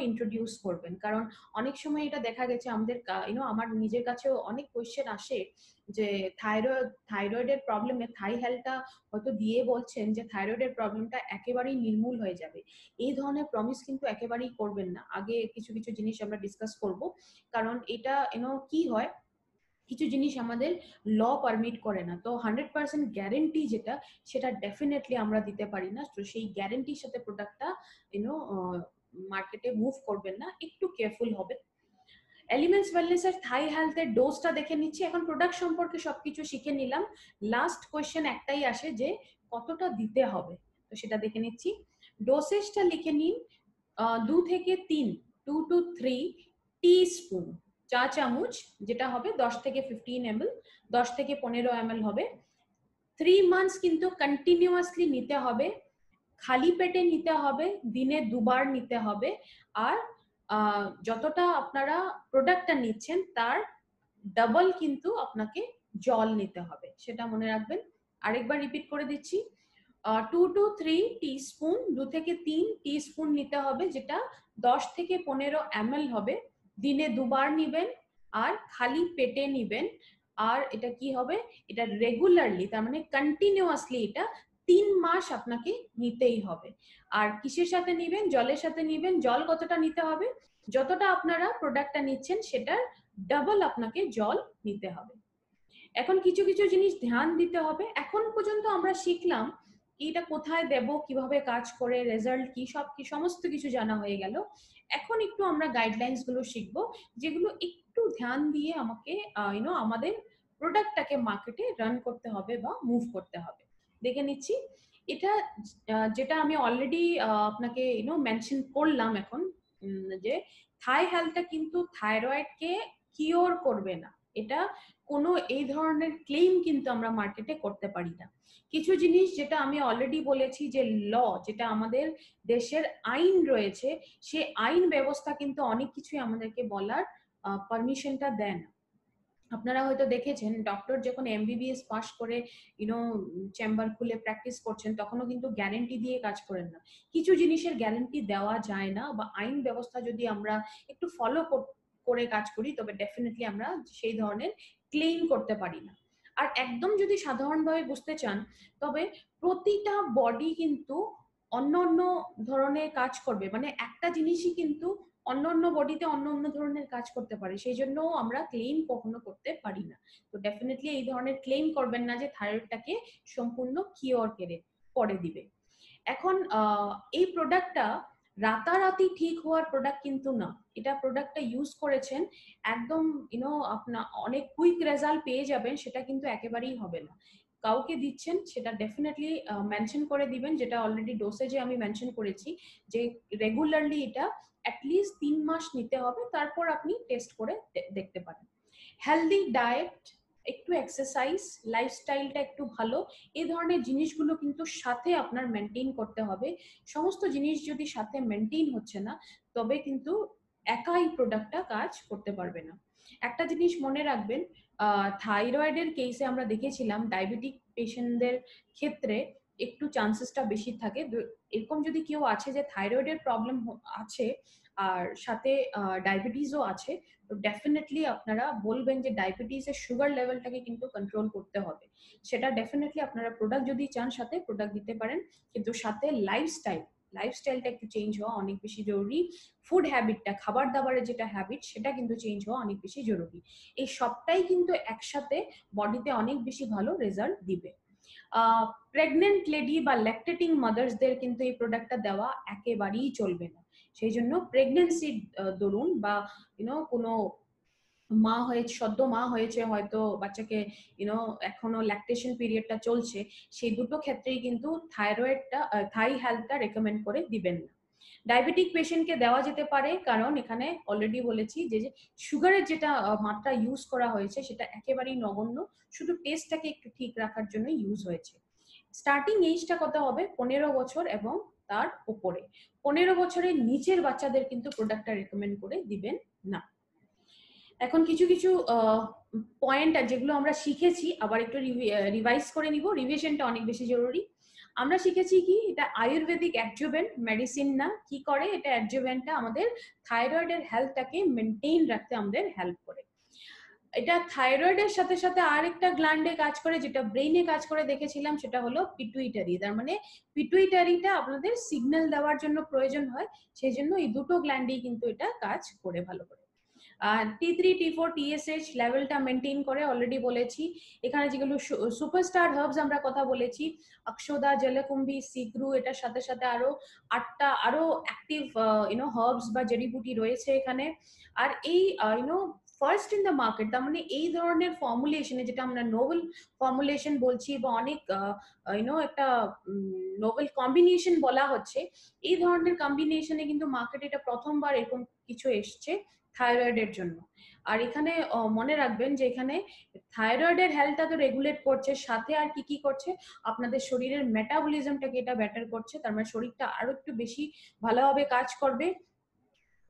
ইন্ট্রোডিউস করবেন, কারণ অনেক সময় এটা দেখা গেছে আমাদের আমার নিজের কাছেও অনেক কোয়েশ্চেন আসে যে থাইরয়েডের প্রবলেমে থাই হেলথটা হয়তো দিয়ে বলছেন যে থাইরয়েডের প্রবলেমটা একেবারেই নির্মূল হয়ে যাবে। এই ধরনের প্রমিস কিন্তু একেবারেই করবেন না। আগে কিছু কিছু জিনিস আমরা ডিসকাস করব, কারণ এটা কি হয়, কিছু জিনিস আমাদের ল পারমিট করে না। তো 100% গ্যারেন্টি যেটা সেটা ডেফিনেটলি আমরা দিতে পারি না। তো সেই গ্যারেন্টির সাথে প্রোডাক্টটা মার্কেটে মুভ করবেন না, একটু কেয়ারফুল হবে। এলিমেন্টস ওয়েলনেস এর থাই হেলথের ডোজটা দেখে নিচ্ছি। এখন প্রোডাক্ট সম্পর্কে সবকিছু শিখে নিলাম, লাস্ট কোয়েশ্চেন একটাই আসে যে কতটা দিতে হবে, তো সেটা দেখে নিচ্ছি। ডোসেজটা লিখে নিন, 2 থেকে 3, 2 to 3 টিস্পুন, চা চামচ, যেটা হবে 10 থেকে 15 ml, 10 থেকে 15 ml হবে। 3 মান্থস কিন্তু কন্টিনিউয়াসলি নিতে হবে, খালি পেটে নিতে হবে, দিনে 2 বার নিতে হবে। আর যতটা আপনারা প্রোডাক্টটা নিচ্ছেন তার ডাবল কিন্তু আপনাকে জল নিতে হবে, সেটা মনে রাখবেন। আরেকবার রিপিট করে দিচ্ছি, 2 to 3 টিস্পুন, 2 থেকে 3 টিস্পুন নিতে হবে, যেটা 10 থেকে 15 ml হবে। দিনে 2 বার নিবেন আর খালি পেটে নিবেন। আর এটা কি হবে, এটা রেগুলারলি, তার মানে কন্টিনিউয়াসলি এটা 3 মাস আপনাকে নিতেই হবে। আর কিসের সাথে নিবেন, জলের সাথে নিবেন। জল কতটা নিতে হবে, যতটা আপনারা প্রোডাক্টটা নিচ্ছেন সেটার ডাবল আপনাকে জল নিতে হবে। এখন কিছু কিছু জিনিস ধ্যান দিতে হবে। এখন পর্যন্ত আমরা শিখলাম এটা কোথায় দেব, কিভাবে কাজ করে, রেজাল্ট কি, সমস্ত কিছু জানা হয়ে গেল। এখন একটু আমরা গাইডলাইন্স গুলো শিখবো, যেগুলো একটু ধ্যান দিয়ে আমাকে আমাদের প্রোডাক্টটাকে মার্কেটে রান করতে হবে বা মুভ করতে হবে। দেখে নিচ্ছি। এটা যেটা আমি অলরেডি আপনাকে মেনশন করলাম এখন, যে থাই হেলথটা কিন্তু থাইরয়েডকে কিওর করবে না। এটা কোনো এই ধরনের ক্লেম কিন্তু আমরা মার্কেটে করতে পারি না। কিছু জিনিস যেটা আমি অলরেডি বলেছি, যে ল, যেটা আমাদের দেশের আইন রয়েছে, সে আইন ব্যবস্থা কিন্তু অনেক কিছুই আমাদেরকে বলার পারমিশনটা দেয় না। আপনারা হয়তো দেখেছেন ডক্টর যখন এমবিবিএস পাশ করে চেম্বার খুলে প্র্যাকটিস করছেন, তখনও কিন্তু গ্যারেন্টি দিয়ে কাজ করেন না। কিছু জিনিসের গ্যারেন্টি দেওয়া যায় না, বা আইন ব্যবস্থা যদি আমরা একটু ফলো করে কাজ করি তবে ডেফিনেটলি আমরা সেই ধরনের ক্লেম করতে পারি না। আর একদম যদি সাধারণভাবে বুঝতে চান, তবে প্রতিটা বডি কিন্তু অন্য অন্য ধরনের কাজ করবে, মানে একটা জিনিসই কিন্তু অন্য অন্য বডিতে অন্য অন্য ধরনের কাজ করতে পারে, সেই জন্য আমরা ক্লেম কখনো করতে পারি না। তো ডেফিনেটলি এই ধরনের ক্লেম করবেন না যে থাইরয়েডটাকে সম্পূর্ণ কিওর করে দিবে। এখন এই প্রোডাক্টটা রাতারাতি ঠিক হওয়ার প্রোডাক্ট কিন্তু না। এটা প্রোডাক্টটা ইউজ করেছেন একদম আপনার অনেক কুইক রেজাল্ট পেয়ে যাবেন, সেটা কিন্তু একেবারেই হবে না। কাউকে দিচ্ছেন সেটা ডেফিনেটলি মেনশন করে দিবেন, যেটা অলরেডি ডোসেজে আমি মেনশন করেছি, যে রেগুলারলি এটা অ্যাটলিস্ট 3 মাস নিতে হবে, তারপর আপনি টেস্ট করে দেখতে পারেন। হেলদি ডায়েট একটু এক্সারসাইজ, লাইফস্টাইলটা একটু ভালো, এই ধরনের জিনিসগুলো কিন্তু সাথে আপনার মেনটেন করতে হবে। সমস্ত জিনিস যদি সাথে মেনটেন হচ্ছে না, তবে কিন্তু একাই প্রোডাক্টটা কাজ করতে পারবে না। একটা জিনিস মনে রাখবেন, থাইরয়েডের কেসে আমরা দেখেছিলাম ডায়াবেটিক পেশেন্টদের ক্ষেত্রে একটু চান্সেসটা বেশি থাকে। এরকম যদি কেউ আছে যে থাইরয়েডের প্রবলেম আছে আর সাথে ডায়াবেটিসও আছে, তো ডেফিনেটলি আপনারা বলবেন যে ডায়াবেটিসের সুগার লেভেলটাকে কিন্তু কন্ট্রোল করতে হবে। সেটা ডেফিনেটলি আপনারা প্রোডাক্ট যদি চান সাথে প্রোডাক্ট দিতে পারেন, কিন্তু সাথে লাইফস্টাইলটা একটু চেঞ্জ হওয়া অনেক বেশি জরুরি। ফুড হ্যাবিটটা, খাবার দাবারের যেটা হ্যাবিট, সেটা কিন্তু চেঞ্জ হওয়া অনেক বেশি জরুরি। এই সবটাই কিন্তু একসাথে বডিতে অনেক বেশি ভালো রেজাল্ট দিবে। প্রেগনেন্ট লেডি বা ল্যাকটেটিং মাদার্সদের কিন্তু এই প্রোডাক্টটা দেওয়া একেবারেই চলবে না। সেই জন্য প্রেগনেন্সি দরুন বা কোনো সদ্য মা হয়েছে, হয়তো বাচ্চাকে এখনো ল্যাকটেশন পিরিয়ডটা চলছে, সেই দুটো ক্ষেত্রেই কিন্তু থাই হেলথটা রেকমেন্ড করে দিবেন না। ডায়াবেটিক পেশেন্টকে দেওয়া যেতে পারে, কারণ এখানে অলরেডি বলেছি যে সুগারের যেটা মাত্রা ইউজ করা হয়েছে সেটা একেবারেই নগণ্য, শুধু টেস্টটাকে একটু ঠিক রাখার জন্য ইউজ হয়েছে। স্টার্টিং এজটা কত হবে? 15 বছর এবং তার উপরে। 15 বছরের নিচের বাচ্চাদের কিন্তু প্রোডাক্টটা রেকমেন্ড করে দিবেন না। এখন কিছু কিছু পয়েন্ট যেগুলো আমরা শিখেছি আবার একটু রিভাইজ করে নিব, রিভিশনটা অনেক বেশি জরুরি। আমরা শিখেছি কি, এটা আয়ুর্বেদিক অ্যাডজুভেন্ট, মেডিসিন না। কি করে এটা? অ্যাডজুভেন্টটা আমাদের থাইরয়েডের হেলথটাকে মেনটেইন রাখতে আমাদের হেল্প করে। এটা থাইরয়েডের সাথে সাথে আরেকটা গ্ল্যান্ডে কাজ করে, যেটা ব্রেইনে কাজ করে দেখেছিলাম, সেটা হলো পিটুইটারি। তার মানে পিটুইটারিটা আপনাদের সিগন্যাল দেওয়ার জন্য প্রয়োজন হয়, সেই জন্য এই দুটো গ্ল্যান্ডেই কিন্তু এটা কাজ করে ভালো করে। T3, T4, TSH লেভেলটা মেনটেন করে, অলরেডি বলেছি। এখানে যেগুলো সুপারস্টার হার্বস আমরা কথা বলেছি, অক্ষদা, জলকুম্ভি, সিগ্রু, এটার সাথে সাথে আরো 8টা আরো অ্যাক্টিভ হার্বস বা জড়িবুটি রয়েছে এখানে। আর এই ফার্স্ট ইন দ্য মার্কেট, তার মানে এই ধরনের ফর্মুলেশনে, যেটা আমরা নোভেল ফর্মুলেশন বলছি বা অনেক একটা নোভেল কম্বিনেশন বলা হচ্ছে, এই ধরনের কম্বিনেশনে কিন্তু মার্কেটে এটা প্রথমবার এরকম কিছু এসছে থাইরয়েডের জন্য। আর এখানে মনে রাখবেন যে এখানে থাইরয়েডের হেলথটা তো রেগুলেট করছে, সাথে আর কি কি করছে? আপনাদের শরীরের মেটাবলিজমটাকে এটা বেটার করছে, তার মানে শরীরটা আরো একটু বেশি ভালোভাবে কাজ করবে,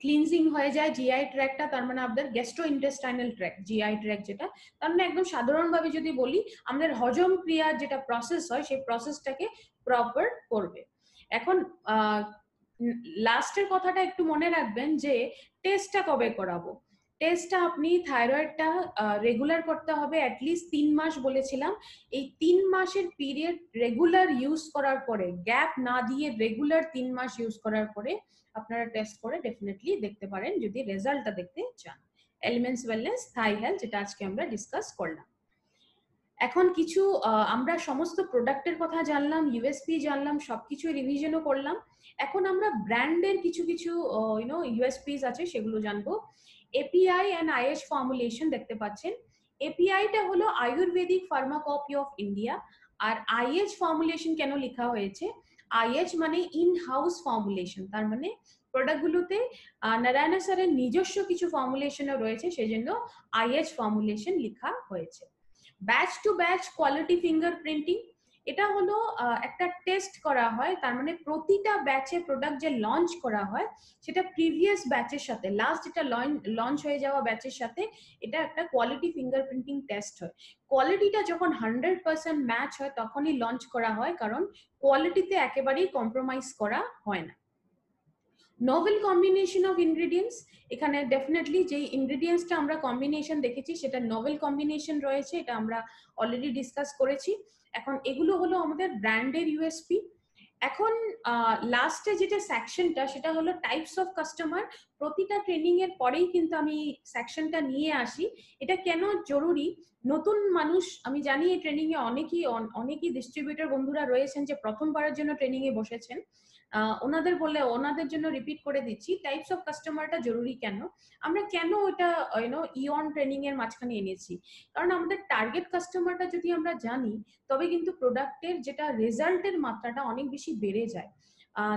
ক্লিনজিং হয়ে যায় জিআই ট্র্যাকটা, তার মানে আপনাদের gastro intestinal track, GI track যেটা, তার মানে একদম সাধারণভাবে যদি বলি, আমাদের হজম ক্রিয়ার যেটা প্রসেস হয় সেই প্রসেসটাকে প্রপার করবে। এখন লাস্টের কথাটা একটু মনে রাখবেন যে টেস্টটা কবে করাবো। টেস্টটা আপনি থাইরয়েডটা রেগুলার করতে হবে, অ্যাটলিস্ট 3 মাস বলেছিলাম। এই 3 মাসের পিরিয়ড রেগুলার ইউজ করার পরে, গ্যাপ না দিয়ে রেগুলার 3 মাস ইউজ করার পরে আপনারা টেস্ট করে ডেফিনেটলি দেখতে পারেন যদি রেজাল্টটা দেখতে চান। এলিমেন্টস ওয়েলনেস থাই হেলথ, যেটা আজকে আমরা ডিসকাস করলাম। এখন কিছু আমরা সমস্ত প্রোডাক্টের কথা জানলাম, ইউএসপি জানলাম, সবকিছু রিভিশনও করলাম। এখন আমরা ব্র্যান্ডের কিছু কিছু ইউএসপিস আছে সেগুলো জানবো। এপিআই এন্ড আইএইচ ফর্মুলেশন দেখতে পাচ্ছেন। এপিআইটা হলো আয়ুর্বেদিক ফার্মাকপি অফ ইন্ডিয়া। আর আইএইচ ফর্মুলেশন কেন লেখা হয়েছে? আইএইচ মানে ইন হাউস ফর্মুলেশন, তার মানে প্রোডাক্টগুলোতে নারায়ণা স্যারের নিজস্ব কিছু ফর্মুলেশনও রয়েছে, সেজন্য আইএইচ ফর্মুলেশন লেখা হয়েছে। Batch to batch quality fingerprinting, এটা হলো একটা টেস্ট করা হয়, তার মানে প্রতিটা ব্যাচে প্রোডাক্ট যে লঞ্চ করা হয় সেটা প্রিভিয়াস ব্যাচের সাথে, লাস্ট যেটা লঞ্চ হয়ে যাওয়া ব্যাচের সাথে এটা একটা কোয়ালিটি ফিঙ্গারপ্রিন্টিং টেস্ট হয়। কোয়ালিটিটা যখন 100% ম্যাচ হয় তখনই লঞ্চ করা হয়, কারণ কোয়ালিটিতে একেবারেই কম্প্রোমাইজ করা হয় না। নোভেল কম্বিনেশন অফ ইনগ্রেডিয়েন্টস, এখানে ডেফিনেটলি যে ইনগ্রেডিয়েন্টসটা আমরা কম্বিনেশন দেখেছি সেটা নোভেল কম্বিনেশন রয়েছে, এটা আমরা অলরেডি ডিসকাস করেছি। এখন এগুলো হলো আমাদের ব্র্যান্ডের ইউএসপি। এখন লাস্টে যেটা সেকশনটা সেটা হলো টাইপস অফ কাস্টমার। প্রতিটা ট্রেনিং এর পরেই কিন্তু আমি সেকশনটা নিয়ে আসি। এটা কেন জরুরি? নতুন মানুষ, আমি জানি এই ট্রেনিং এ অনেকেই ডিস্ট্রিবিউটর বন্ধুরা রয়েছেন যে প্রথমবারের জন্য ট্রেনিং এ বসেছেন, ওনাদের জন্য রিপিট করে দিচ্ছি টাইপস অফ কাস্টমারটা জরুরি কেন, আমরা কেন ওটা ইয়ন ট্রেনিং এর মাঝখানে এনেছি। কারণ আমাদের টার্গেট কাস্টমারটা যদি আমরা জানি, তবে কিন্তু প্রোডাক্টের যেটা রেজাল্টের মাত্রাটা অনেক বেশি বেড়ে যায়।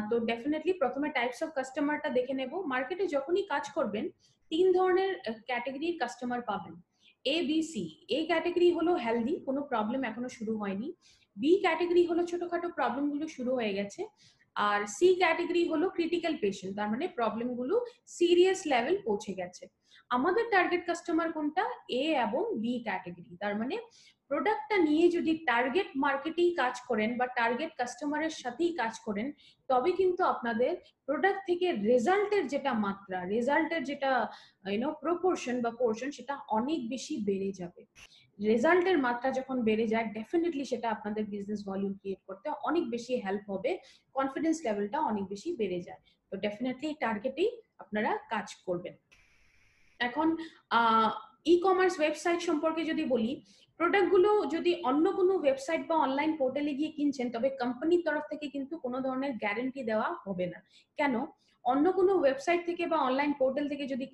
তো ডেফিনেটলি প্রথমে টাইপস অফ কাস্টমারটা দেখে নেব। মার্কেটে যখনই কাজ করবেন 3 ধরনের ক্যাটাগরির কাস্টমার পাবেন। A B C. A category হলো হেলদি, কোনো প্রবলেম এখনো শুরু হয়নি। বি ক্যাটাগরি হলো ছোটখাটো প্রবলেমগুলো শুরু হয়ে গেছে। আর সি ক্যাটাগরি হলো ক্রিটিক্যাল পেশেন্ট, তার মানে প্রবলেমগুলো সিরিয়াস লেভেল পৌঁছে গেছে। আমাদের টার্গেট কাস্টমার কোনটা? এ এবং বি ক্যাটাগরি। তার মানে প্রোডাক্টটা নিয়ে যদি টার্গেট মার্কেটেই কাজ করেন বা টার্গেট কাস্টমারের সাথেই কাজ করেন, তবে কিন্তু আপনাদের প্রোডাক্ট থেকে রেজাল্টের যেটা মাত্রা, রেজাল্টের যেটা প্রপোর্শন বা পোর্শন, সেটা অনেক বেশি বেড়ে যাবে। রেজাল্টের মাত্রা যখন বেড়ে যায়, ডেফিনেটলি সেটা আপনাদের বিজনেস ভলিউম ক্রিয়েট করতে অনেক বেশি হেল্প হবে, কনফিডেন্স লেভেলটা অনেক বেশি বেড়ে যায়। তো ডেফিনেটলি টার্গেটেই আপনারা কাজ করবেন। এখন ই কমার্স ওয়েবসাইট সম্পর্কে যদি বলি, প্রোডাক্টগুলো যদি অন্য কোনো ওয়েবসাইট বা অনলাইন পোর্টালে গিয়ে কিনছেন, তবে কোম্পানির তরফ থেকে কিন্তু কোনো ধরনের গ্যারান্টি দেওয়া হবে না। কেন? অন্য কোনো ওয়েবসাইট থেকে বা অনলাইন পোর্টাল থেকে যদি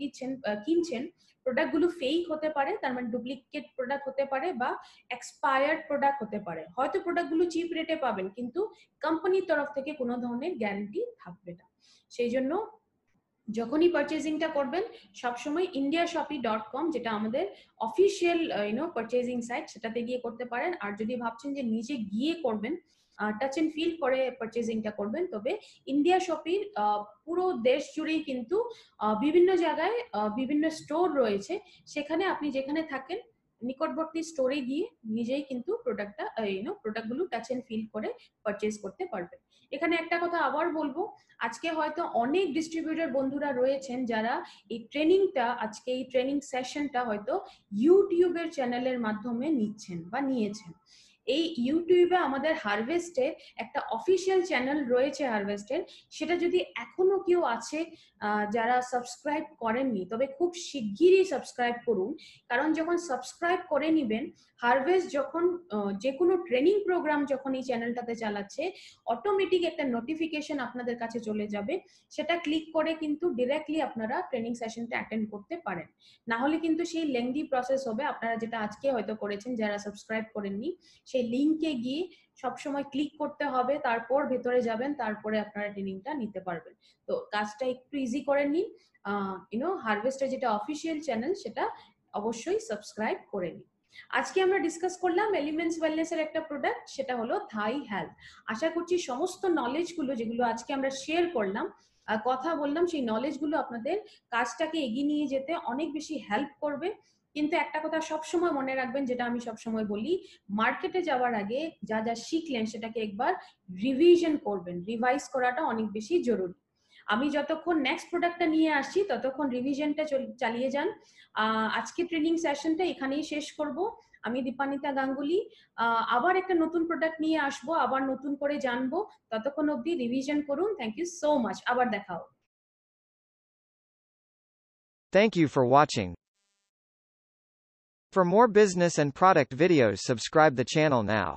কিনছেন, প্রোডাক্টগুলো ফেক হতে পারে, তার মানে ডুপ্লিকেট প্রোডাক্ট হতে পারে বা এক্সপায়ার্ড প্রোডাক্ট হতে পারে। হয়তো প্রোডাক্টগুলো চিপ রেটে পাবেন, কিন্তু কোম্পানির তরফ থেকে কোনো ধরনের গ্যারান্টি থাকবে না। সেই জন্য যখনই পারচেজিংটা করবেন, সবসময় indiashopee.com, যেটা আমাদের অফিসিয়াল পারচেজিং সাইট, সেটাতে গিয়ে করতে পারেন। আর যদি ভাবছেন যে নিজে গিয়ে করবেন, টাচ এন্ড ফিল করে পারচেজিংটা করবেন, তবে ইন্ডিয়া শপির পুরো দেশ জুড়েই কিন্তু বিভিন্ন জায়গায় বিভিন্ন স্টোর রয়েছে। সেখানে আপনি যেখানে থাকেন, নিকটবর্তী স্টোরে গিয়ে নিজেই কিন্তু প্রোডাক্টগুলো টাচ এন্ড ফিল করে পারচেজ করতে পারবেন। এখানে একটা কথা আবার বলবো, আজকে হয়তো অনেক ডিস্ট্রিবিউটর বন্ধুরা রয়েছেন যারা এই ট্রেনিংটা, আজকে এই ট্রেনিং সেশনটা হয়তো ইউটিউবের চ্যানেলের মাধ্যমে নিচ্ছেন বা নিয়েছেন। এই ইউটিউবে আমাদের হারভেস্টের একটা অফিসিয়াল চ্যানেল রয়েছে হারভেস্টের, সেটা যদি এখনো কেউ আছে যারা সাবস্ক্রাইব করেননি, তবে খুব শিগগিরই সাবস্ক্রাইব করুন। কারণ যখন সাবস্ক্রাইব করে নিবেন, হারভেস্ট যখন যে কোনো ট্রেনিং প্রোগ্রাম যখন এই চ্যানেলটাতে চালাচ্ছে, অটোমেটিক একটা নোটিফিকেশন আপনাদের কাছে চলে যাবে। সেটা ক্লিক করে কিন্তু ডিরেক্টলি আপনারা ট্রেনিং সেশনটা অ্যাটেন্ড করতে পারেন। না হলে কিন্তু সেই লেংদি প্রসেস হবে। আপনারা যেটা আজকে হয়তো করেছেন, যারা সাবস্ক্রাইব করেননি, সেই লিংকে গিয়ে সবসময় ক্লিক করতে হবে, তারপর ভেতরে যাবেন, তারপরে আপনারা ট্রেনিংটা নিতে পারবেন। তো কাজটা একটু ইজি করে নিন। হারভেস্টের যেটা অফিসিয়াল চ্যানেল, সেটা অবশ্যই সাবস্ক্রাইব করে নিন। আজকে আমরা ডিসকাস করলাম এলিমেন্টস ওয়েলনেস এর একটা প্রোডাক্ট, সেটা হলো থাই হেলথ। আশা করছি সমস্ত নলেজগুলো যেগুলো আজকে আমরা শেয়ার করলাম, কথা বললাম, সেই নলেজগুলো আপনাদের কাজটাকে এগিয়ে নিয়ে যেতে অনেক বেশি হেল্প করবে। কিন্তু একটা কথা সবসময় মনে রাখবেন, যেটা আমি সবসময় বলি, মার্কেটে যাওয়ার আগে যা যা শিখলেন সেটাকে একবার রিভিশন করবেন, রিভাইজ করাটা অনেক বেশি জরুরি। আমি যতক্ষণ নেক্সট প্রোডাক্টটা নিয়ে আসছি, ততক্ষণ রিভিশনটা চালিয়ে যান। আজকে ট্রেনিং সেশনটা এখানেই শেষ করব। আমি দীপানিতা গাঙ্গুলি আবার একটা নতুন প্রোডাক্ট নিয়ে আসবো, আবার নতুন করে জানবো। ততক্ষণ অবধি রিভিশন করুন। Thank you so much. আবার দেখা হবে। Thank you for watching. For more business and product videos, subscribe the channel now.